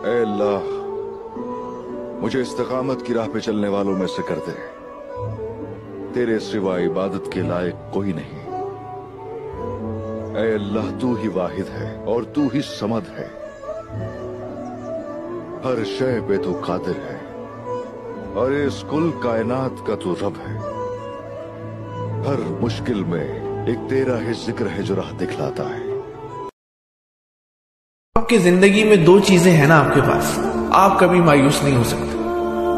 اے اللہ مجھے استقامت کی راہ پہ چلنے والوں میں سے کر دے، تیرے سوا عبادت کے لائق کوئی نہیں۔ اے اللہ تو ہی واحد ہے اور تو ہی صمد ہے، ہر شے پہ تو قادر ہے اور اس کل کائنات کا تو رب ہے۔ ہر مشکل میں ایک تیرا ہی ذکر ہے جو راہ دکھلاتا ہے۔ آپ کی زندگی میں دو چیزیں ہیں نا آپ کے پاس، آپ کبھی مایوس نہیں ہو سکتے۔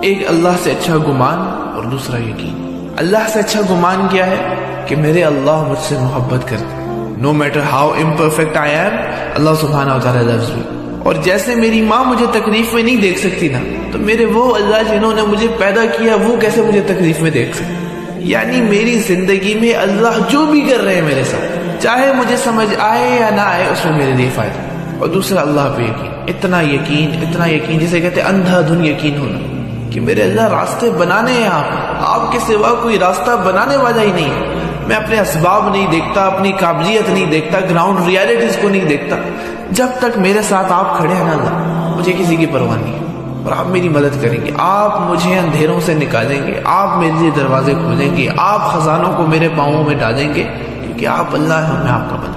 ایک اللہ سے اچھا گمان اور دوسرا یقین۔ اللہ سے اچھا گمان کیا ہے کہ میرے اللہ مجھ سے محبت کرتے ہیں، no matter how imperfect I am، اللہ سبحانہ وتعالی loves me۔ اور جیسے میری ماں مجھے تکلیف میں نہیں دیکھ سکتی نا، تو میرے وہ اللہ جنہوں نے مجھے پیدا کیا وہ کیسے مجھے تکلیف میں دیکھ سکتے۔ یعنی میری زندگی میں اللہ جو بھی کر رہے ہیں میرے ساتھ، چاہے مجھے سمجھ آئے یا نہ آئے، اس میں میرے لیے فائدہ۔ اور دوسرا اللہ پہ یقین، اتنا یقین جسے کہتے ہیں اندھا دھن یقین ہونا کہ میرے اللہ راستے بنانے ہیں، آپ کے سوا کوئی راستہ بنانے والا ہی نہیں ہے۔ میں اپنے اسباب نہیں دیکھتا، اپنی قابلیت نہیں دیکھتا، گراؤنڈ ریالٹیز کو نہیں دیکھتا۔ جب تک میرے ساتھ آپ کھڑے ہیں نا اللہ، مجھے کسی کی پرواہ نہیں ہے، اور آپ میری مدد کریں گے، آپ مجھے اندھیروں سے نکالیں گے، آپ میرے لیے دروازے کھولیں گے، آپ خزانوں کو میرے پاؤں میں ڈالیں گے، کیونکہ آپ اللہ ہیں اور میں آپ کا بندہ۔